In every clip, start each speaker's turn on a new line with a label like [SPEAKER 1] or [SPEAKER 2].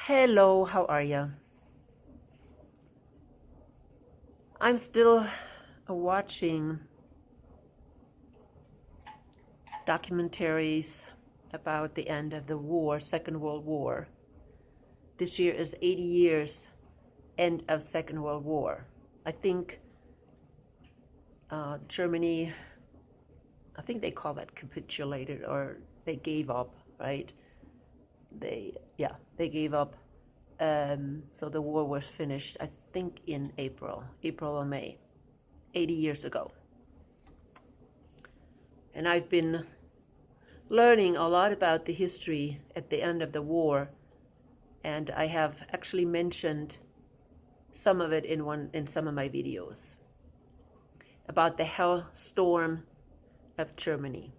[SPEAKER 1] Hello, how are you? I'm still watching documentaries about the end of the war, Second World War. This year is 80 years end of Second World War. I think Germany, I think they call that capitulated, or they gave up, right? They gave up. So the war was finished, I think, in April or May, 80 years ago. And I've been learning a lot about the history at the end of the war, and I have actually mentioned some of it in some of my videos about the hellstorm of Germany.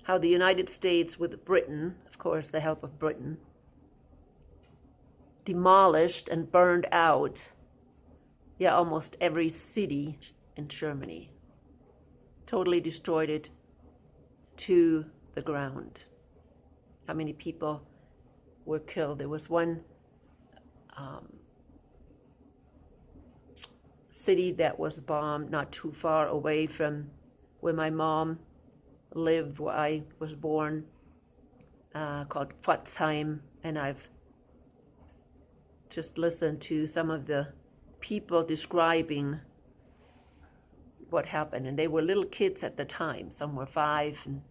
[SPEAKER 1] How the United States, with Britain, of course, the help of Britain, demolished and burned out, almost every city in Germany. Totally destroyed it to the ground. How many people were killed? There was one city that was bombed not too far away from where my mom lived, where I was born, called Pforzheim, and I've just listened to some of the people describing what happened, and they were little kids at the time. Some were 5, and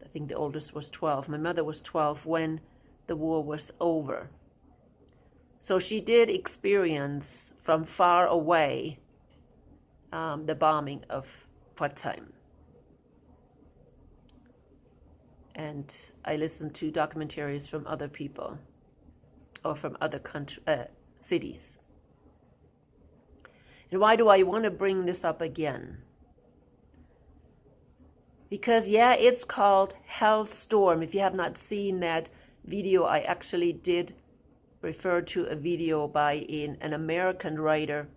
[SPEAKER 1] I think the oldest was 12. My mother was 12 when the war was over. So she did experience from far away the bombing of Pforzheim. And I listened to documentaries from other people or from other cities. And why do I want to bring this up again? Because, it's called Hellstorm. If you have not seen that video, I actually did refer to a video by an American writer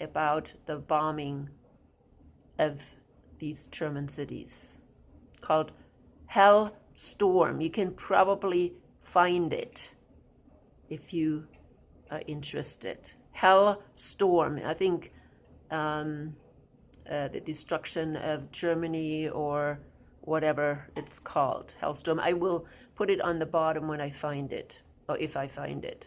[SPEAKER 1] about the bombing of these German cities, called Hellstorm. You can probably find it if you are interested. Hellstorm. I think the destruction of Germany, or whatever it's called, Hellstorm. I will put it on the bottom when I find it, or if I find it.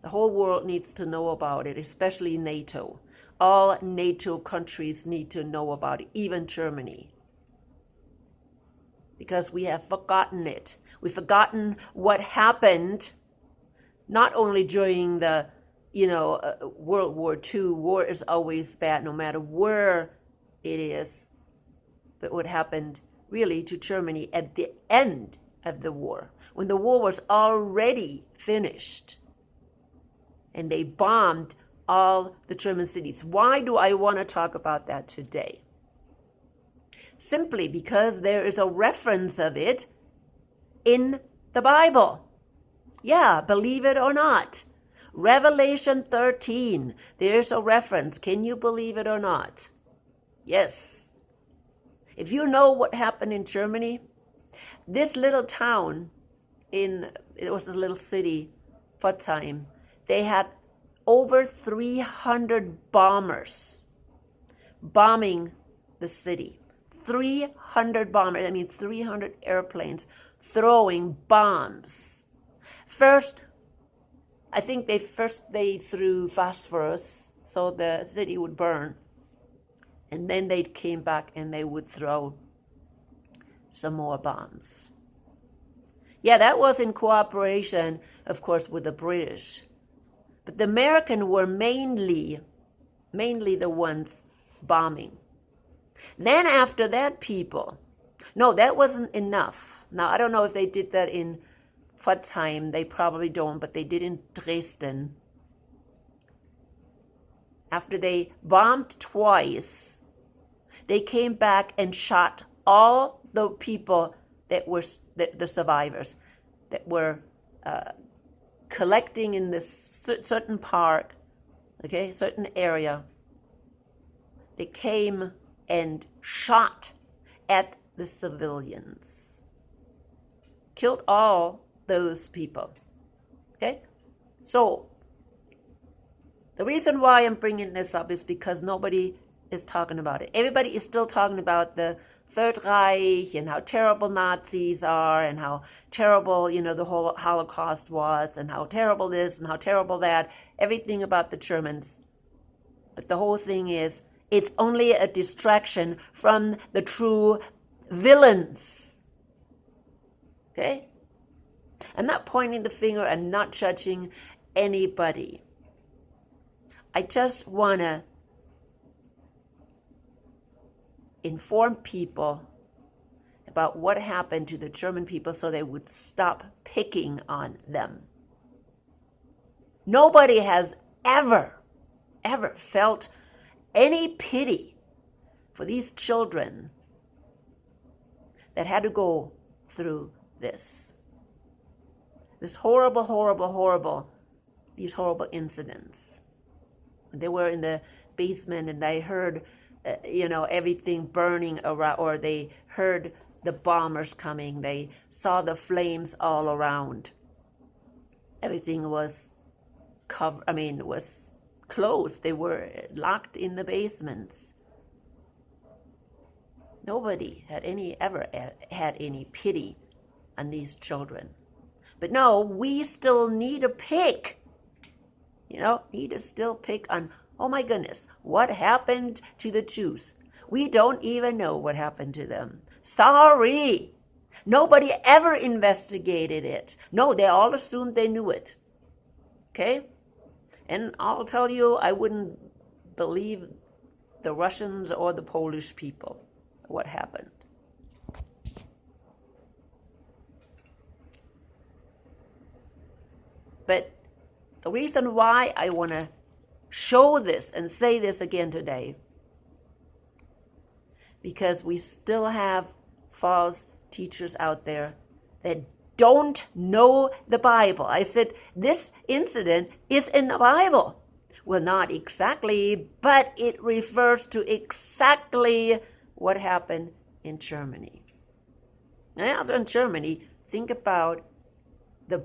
[SPEAKER 1] The whole world needs to know about it, especially NATO. All NATO countries need to know about it, even Germany. Because we have forgotten it. We've forgotten what happened, not only during the World War II. War is always bad, no matter where it is. But what happened really to Germany at the end of the war, when the war was already finished, and they bombed all the German cities. Why do I want to talk about that today? Simply because there is a reference of it in the Bible. Yeah, believe it or not. Revelation 13, there's a reference. Can you believe it or not? Yes. If you know what happened in Germany, this little town, it was a little city, Pforzheim, they had over 300 bombers bombing the city. 300 bombers, 300 airplanes throwing bombs. I think they threw phosphorus so the city would burn. And then they came back and they would throw some more bombs. Yeah, that was in cooperation, of course, with the British. But the Americans were mainly the ones bombing. Then after that, that wasn't enough. Now, I don't know if they did that in Pforzheim. They probably don't, but they did in Dresden. After they bombed twice, they came back and shot all the people that were the survivors that were collecting in this certain park, certain area. They came and shot at the civilians. killed all those people. Okay? So, the reason why I'm bringing this up is because nobody is talking about it. Everybody is still talking about the Third Reich and how terrible Nazis are and how terrible, the whole Holocaust was and how terrible this and how terrible that, everything about the Germans. But the whole thing is, it's only a distraction from the true villains. Okay? I'm not pointing the finger and not judging anybody. I just want to inform people about what happened to the German people so they would stop picking on them. Nobody has ever felt any pity for these children that had to go through this horrible, these horrible incidents. They were in the basement and they heard, everything burning around, or they heard the bombers coming. They saw the flames all around. Everything was was closed. They were locked in the basements. Nobody had ever had any pity on these children. But no, we still need to pick. Need to still pick on, oh my goodness, what happened to the Jews? We don't even know what happened to them. Sorry. Nobody ever investigated it. No, they all assumed they knew it. Okay? And I'll tell you, I wouldn't believe the Russians or the Polish people what happened. But the reason why I want to show this and say this again today, because we still have false teachers out there that don't know the Bible. I said, this incident is in the Bible. Well, not exactly, but it refers to exactly what happened in Germany. Now, in Germany, think about the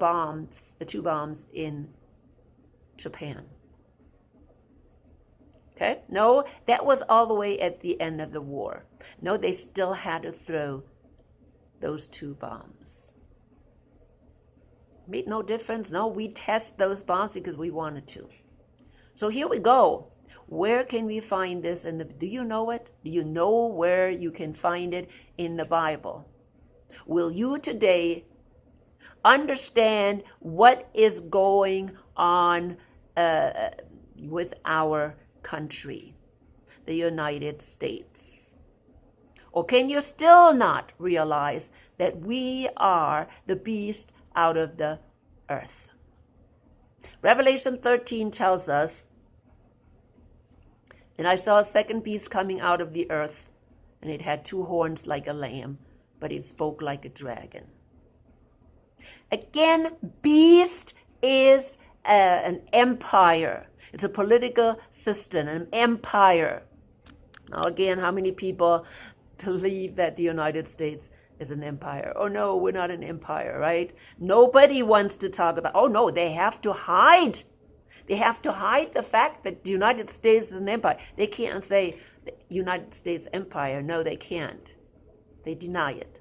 [SPEAKER 1] two bombs in Japan. Okay? No, that was all the way at the end of the war. No, they still had to throw those two bombs. Made no difference. No, we test those bombs because we wanted to. So here we go. Where can we find this? Do you know it? Do you know where you can find it in the Bible? Will you today understand what is going on with our country, the United States? Or can you still not realize that we are the beast out of the earth? Revelation 13 tells us, and I saw a second beast coming out of the earth, and it had two horns like a lamb, but it spoke like a dragon. Again, beast is an empire. It's a political system, an empire. Now again, how many people believe that the United States is an empire? Oh no, we're not an empire, right? Nobody wants to talk about, oh no, they have to hide. They have to hide the fact that the United States is an empire. They can't say the United States empire. No, they can't. They deny it.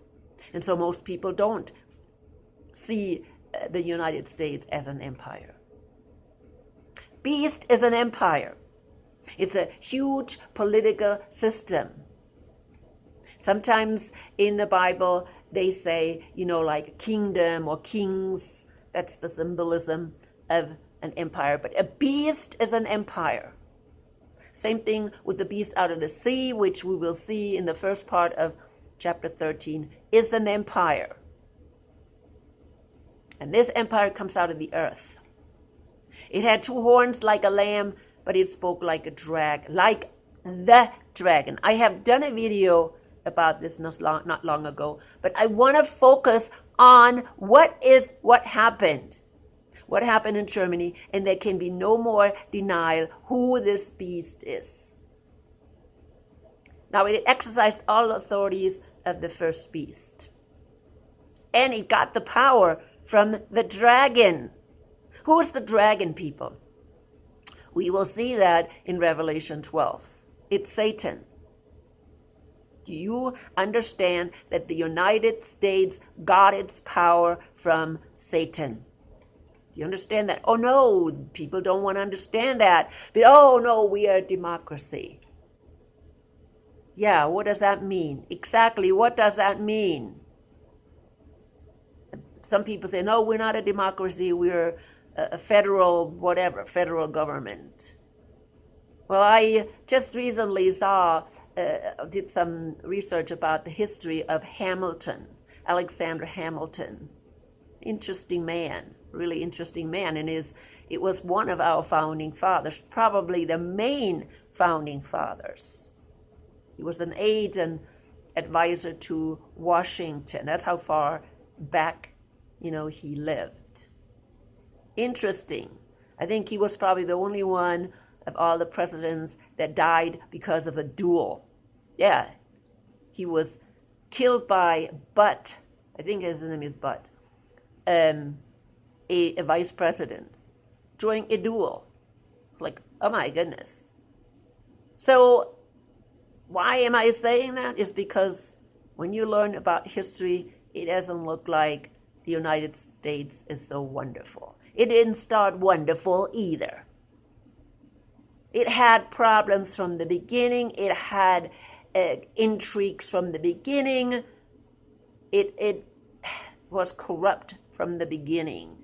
[SPEAKER 1] And so most people don't see the United States as an empire. Beast is an empire. It's a huge political system. Sometimes in the Bible they say, like kingdom or kings. That's the symbolism of an empire. But a beast is an empire. Same thing with the beast out of the sea, which we will see in the first part of chapter 13, is an empire. And this empire comes out of the earth. It had two horns like a lamb, but it spoke like a dragon, like the dragon. I have done a video about this not long ago, but I want to focus on what happened. What happened in Germany, and there can be no more denial who this beast is. Now, it exercised all authorities of the first beast. And it got the power from the dragon. Who is the dragon, people? We will see that in Revelation 12. It's Satan. Do you understand that the United States got its power from Satan? Do you understand that? Oh no, people don't want to understand that. But oh no, we are a democracy. Yeah, what does that mean? Exactly, what does that mean? Some people say, no, we're not a democracy, we're a federal whatever, federal government. Well, I just recently did some research about the history of Hamilton, Alexander Hamilton. Interesting man, really interesting man, and it was one of our founding fathers, probably the main founding fathers. He was an aide and advisor to Washington. That's how far back, he lived. Interesting. I think he was probably the only one of all the presidents that died because of a duel. Yeah, he was killed by Butt, I think his name is Butt, a vice president, during a duel. Like, oh my goodness. So why am I saying that? It's because when you learn about history, it doesn't look like the United States is so wonderful. It didn't start wonderful either. It had problems from the beginning. It had intrigues from the beginning. It was corrupt from the beginning.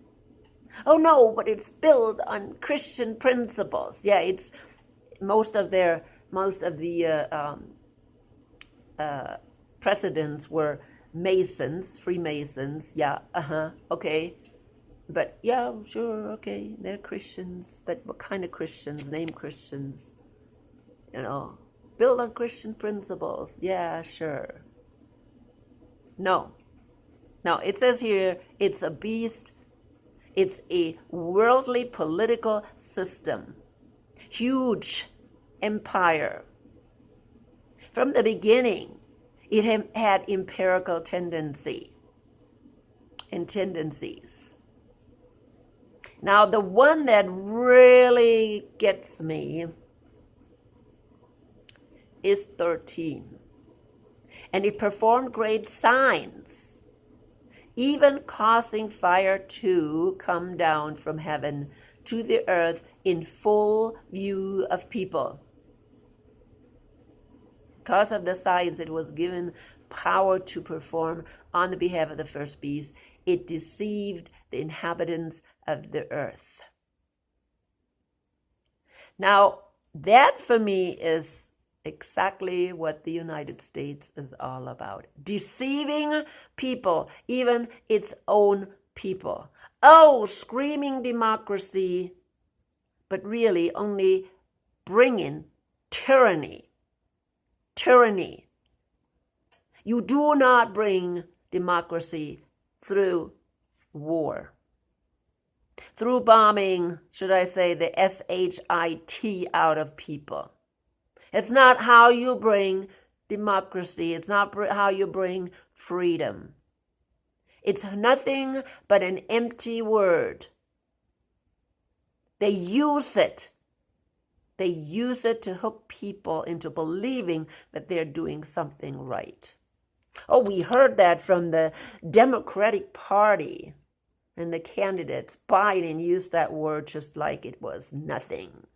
[SPEAKER 1] Oh no, but it's built on Christian principles. Yeah, it's most of the presidents were Masons, Freemasons. Yeah, okay. But yeah, sure, okay, they're Christians. But what kind of Christians? Name Christians. Build on Christian principles. Yeah, sure. No, it says here, it's a beast. It's a worldly political system. Huge empire. From the beginning, it had empirical tendencies. Now, the one that really gets me is 13. And it performed great signs, even causing fire to come down from heaven to the earth in full view of people. Because of the signs it was given power to perform on the behalf of the first beast, it deceived the inhabitants of the earth. Now, that for me is exactly what the United States is all about. Deceiving people, even its own people. Oh, screaming democracy, but really only bringing tyranny. Tyranny. You do not bring democracy through war. Through bombing, should I say, the SHIT out of people. It's not how you bring democracy. It's not how you bring freedom. It's nothing but an empty word. They use it. They use it to hook people into believing that they're doing something right. Oh, we heard that from the Democratic Party and the candidates. Biden used that word just like it was nothing.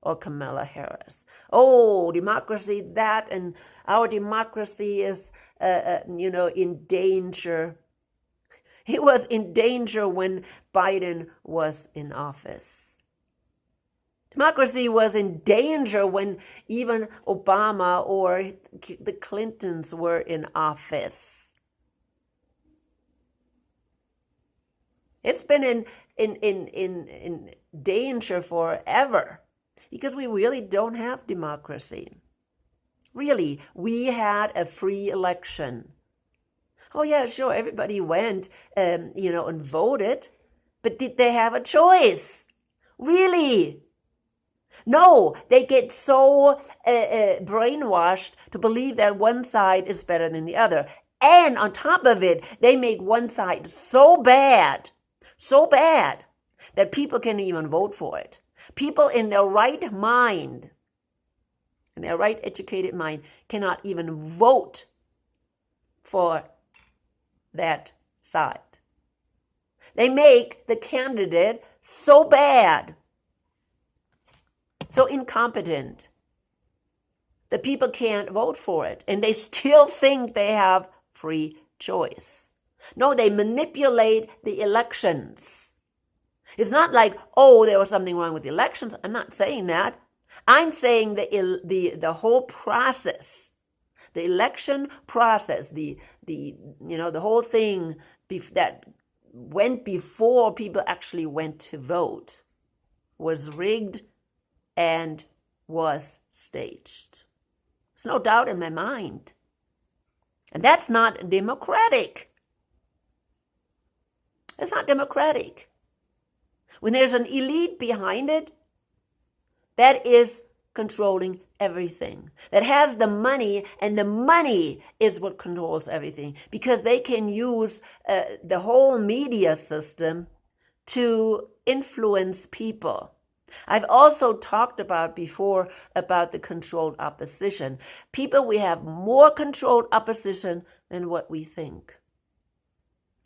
[SPEAKER 1] Or Kamala Harris. Oh, democracy, that, and our democracy is, in danger. It was in danger when Biden was in office. Democracy was in danger when even Obama or the Clintons were in office. It's been in danger forever because we really don't have democracy. Really, we had a free election. Oh yeah, sure, everybody went, and voted, but did they have a choice? Really? No, they get so brainwashed to believe that one side is better than the other. And on top of it, they make one side so bad, that people can't even vote for it. People in their right mind, in their right educated mind, cannot even vote for that side. They make the candidate so bad, so incompetent, the people can't vote for it. And they still think they have free choice. No, they manipulate the elections. It's not like, oh, there was something wrong with the elections. I'm not saying that. I'm saying the whole process, the election process, the whole thing that went before people actually went to vote was rigged and was staged. There's no doubt in my mind. And that's not democratic. It's not democratic. When there's an elite behind it that is controlling everything, that has the money, and the money is what controls everything, because they can use the whole media system to influence people. I've also talked about before about the controlled opposition. We have more controlled opposition than what we think.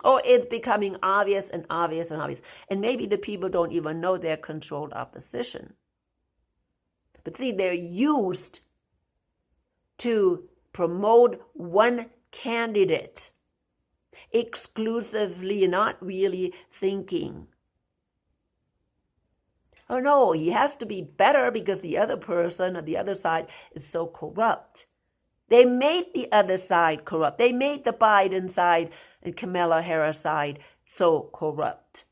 [SPEAKER 1] Oh, it's becoming obvious and obvious and obvious. And maybe the people don't even know they're controlled opposition. But see, they're used to promote one candidate exclusively, not really thinking, oh no, he has to be better because the other person or the other side is so corrupt. They made the other side corrupt. They made the Biden side and Kamala Harris side so corrupt.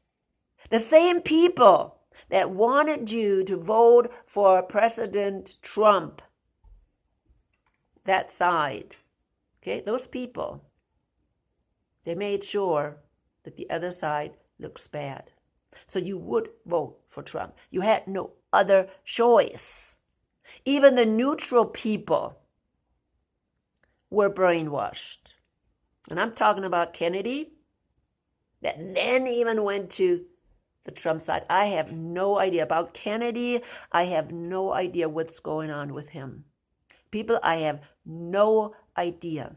[SPEAKER 1] The same people that wanted you to vote for President Trump, that side, okay, those people, they made sure that the other side looks bad. So you would vote for Trump. You had no other choice. Even the neutral people were brainwashed. And I'm talking about Kennedy, that then even went to the Trump side. I have no idea about Kennedy. I have no idea what's going on with him. People, I have no idea.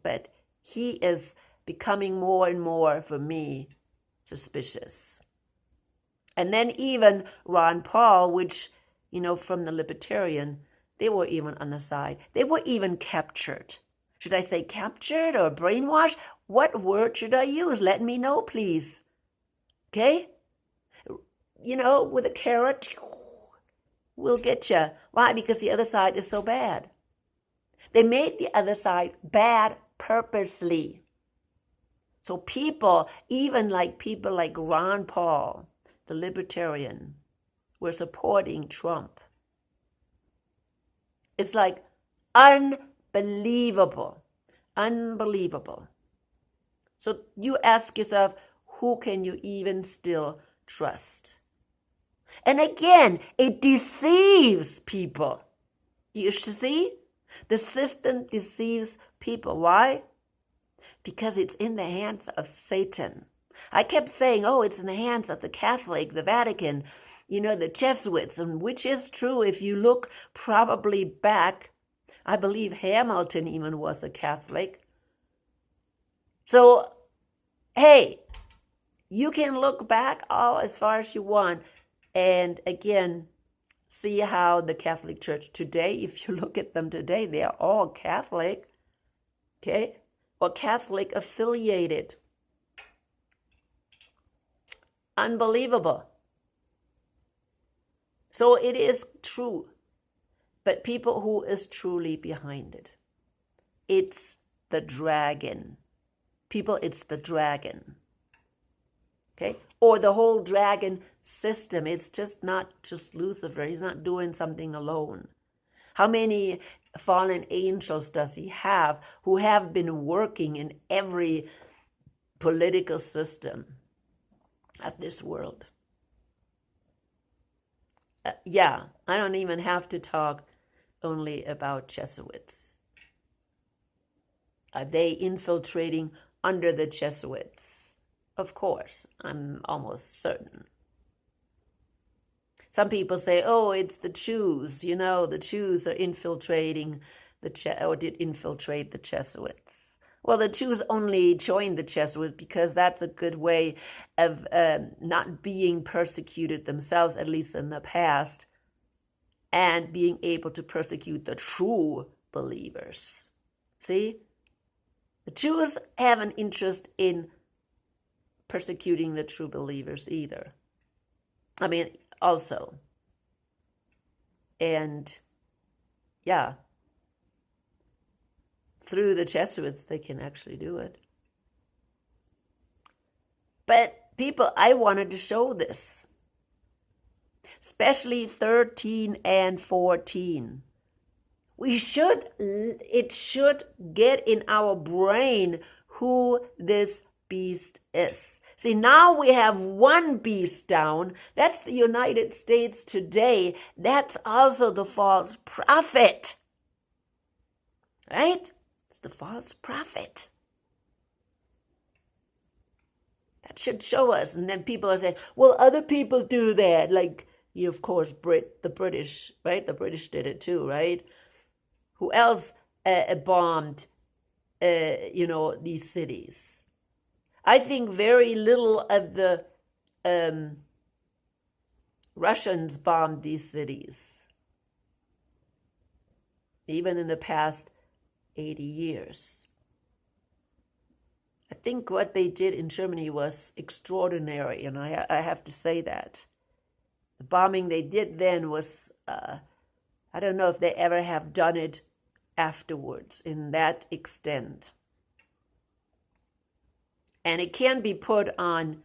[SPEAKER 1] But he is becoming more and more, for me, suspicious. And then even Ron Paul, which, from the Libertarian, they were even on the side. They were even captured. Should I say captured or brainwashed? What word should I use? Let me know, please. Okay? With a carrot, we'll get you. Why? Because the other side is so bad. They made the other side bad purposely. So people like Ron Paul, the Libertarian, were supporting Trump. It's like unbelievable. Unbelievable. So you ask yourself, who can you even still trust? And again, it deceives people. You see? The system deceives people. Why? Because it's in the hands of Satan. I kept saying, oh, it's in the hands of the Catholic, the Vatican, the Jesuits, and which is true if you look probably back. I believe Hamilton even was a Catholic. So, hey, you can look back all as far as you want, and again, see how the Catholic Church today, if you look at them today, they are all Catholic, okay, or Catholic affiliated. Unbelievable. So it is true, but people who is truly behind it, it's the dragon. People, it's the dragon. Okay? Or the whole dragon system. It's just not just Lucifer. He's not doing something alone. How many fallen angels does he have who have been working in every political system of this world? I don't even have to talk only about Jesuits. Are they infiltrating under the Jesuits? Of course, I'm almost certain. Some people say, oh, it's the Jews. The Jews are infiltrating or did infiltrate the Jesuits. Well, the Jews only joined the Jesuits because that's a good way of not being persecuted themselves, at least in the past, and being able to persecute the true believers. See? The Jews have an interest in persecuting the true believers either. Also. And, yeah, through the Jesuits, they can actually do it. But people, I wanted to show this, especially 13 and 14. It should get in our brain who this beast is. See, now we have one beast down. That's the United States today. That's also the false prophet. Right? It's the false prophet. That should show us. And then people are saying, well, other people do that. Like, of course, the British, right? The British did it too, right? Who else bombed, these cities? I think very little of the Russians bombed these cities, even in the past 80 years. I think what they did in Germany was extraordinary, and I have to say that. The bombing they did then was, I don't know if they ever have done it afterwards in that extent. And it can be put on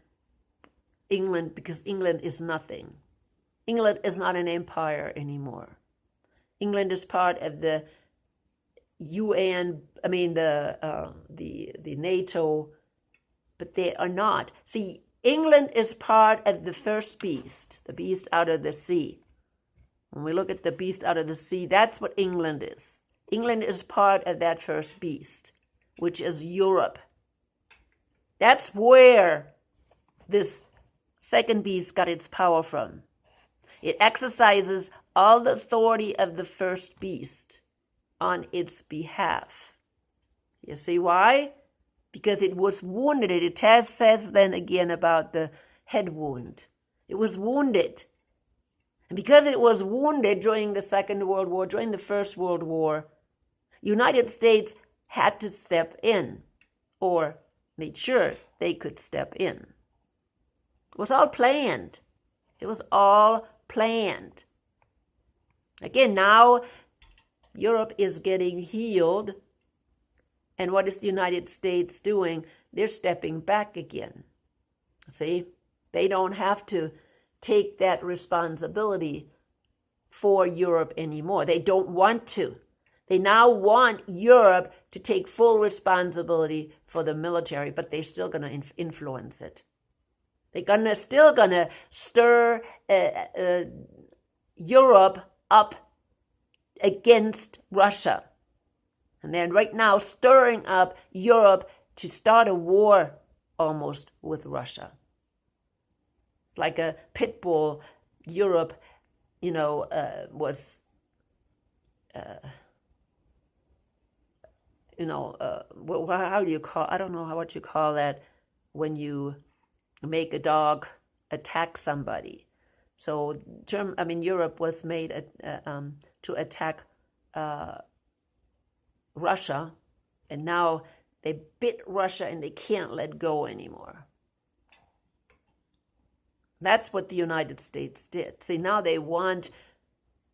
[SPEAKER 1] England because England is nothing. England is not an empire anymore. England is part of the UN, the NATO, but they are not. See, England is part of the first beast, the beast out of the sea. When we look at the beast out of the sea, that's what England is. England is part of that first beast, which is Europe. That's where this second beast got its power from. It exercises all the authority of the first beast on its behalf. You see why? Because it was wounded. It says then again about the head wound. It was wounded. And because it was wounded during the Second World War, during the First World War, United States had to step in, or made sure they could step in. It was all planned. It was all planned. Again, now Europe is getting healed. And what is the United States doing? They're stepping back again. See? They don't have to take that responsibility for Europe anymore. They don't want to. They now want Europe to take full responsibility for the military, but they're still going to influence it. They're still going to stir Europe up against Russia. And then right now stirring up Europe to start a war almost with Russia. Like a pit bull, Europe, was, how do you call, I don't know what you call that when you make a dog attack somebody. So, Europe was made to attack Russia, and now they bit Russia and they can't let go anymore. That's what the United States did. See, now they want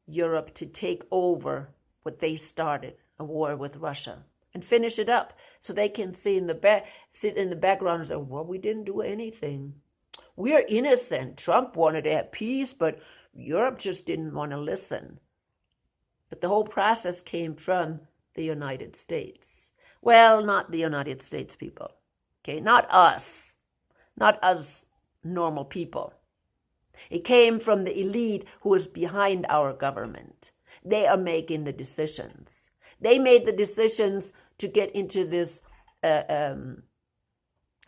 [SPEAKER 1] Europe to take over what they started, a war with Russia, and finish it up, so they can sit in the background and say, well, we didn't do anything. We're innocent. Trump wanted to have peace, but Europe just didn't want to listen. But the whole process came from the United States. Well, not the United States people. Okay, not us normal people. It came from the elite who is behind our government. They are making the decisions. They made the decisions to get into this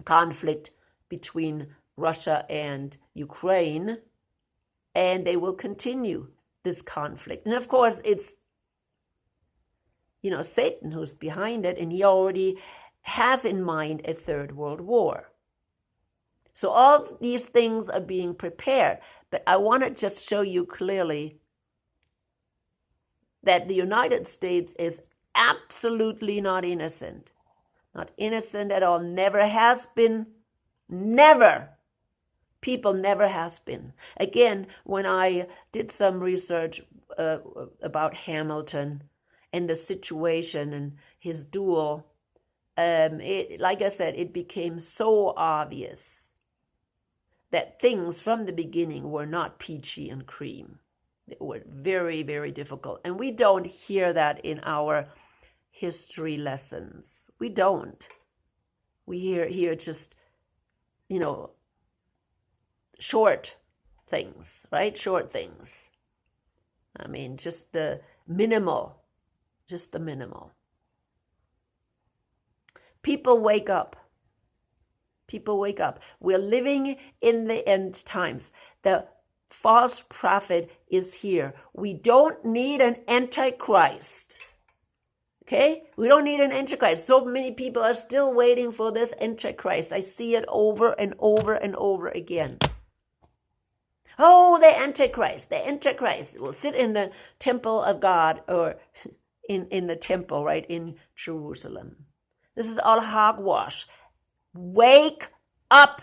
[SPEAKER 1] conflict between Russia and Ukraine, and they will continue this conflict. And of course, it's Satan who's behind it, and he already has in mind a third world war. So all these things are being prepared, but I want to just show you clearly that the United States is absolutely not innocent. Not innocent at all. Never has been. Never. People never has been. Again, when I did some research about Hamilton and the situation and his duel, like I said, it became so obvious that things from the beginning were not peachy and cream. They were very, very difficult. And we don't hear that in our history lessons. We don't. We hear just, short things, right? Short things. I mean, just the minimal. Just the minimal. People wake up. People wake up. We're living in the end times. The false prophet is here. We don't need an antichrist. Okay? We don't need an antichrist. So many people are still waiting for this antichrist. I see it over and over and over again. Oh, the antichrist. The antichrist will sit in the temple of God, or in the temple, right, in Jerusalem. This is all hogwash. Wake up.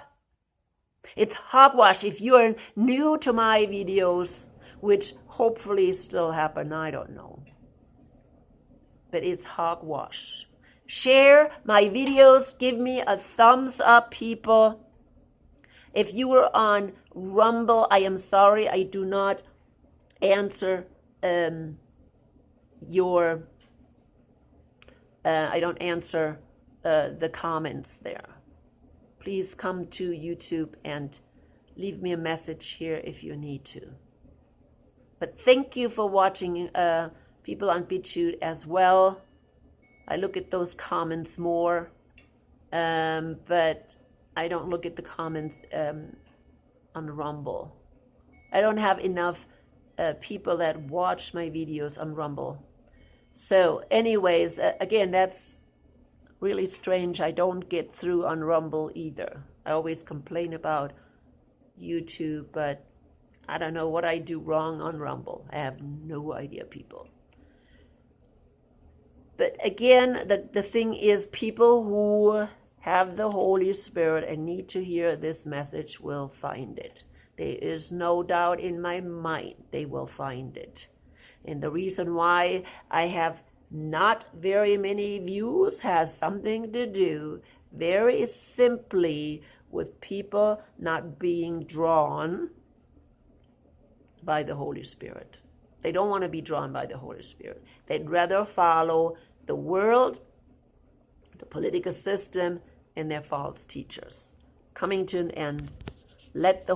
[SPEAKER 1] It's hogwash. If you are new to my videos, which hopefully still happen, I don't know. But it's hogwash. Share my videos. Give me a thumbs up, people. If you were on Rumble, I am sorry I do not answer I don't answer the comments there. Please come to YouTube and leave me a message here if you need to. But thank you for watching, people on BitChute as well. I look at those comments more, but I don't look at the comments on Rumble. I don't have enough people that watch my videos on Rumble. So anyways, again, that's really strange. I don't get through on Rumble either. I always complain about YouTube, but I don't know what I do wrong on Rumble. I have no idea, people. But again, the thing is, people who have the Holy Spirit and need to hear this message will find it. There is no doubt in my mind they will find it. And the reason why I have not very many views has something to do very simply with people not being drawn by the Holy Spirit. They don't want to be drawn by the Holy Spirit. They'd rather follow the world, the political system, and their false teachers. Coming to an end. Let the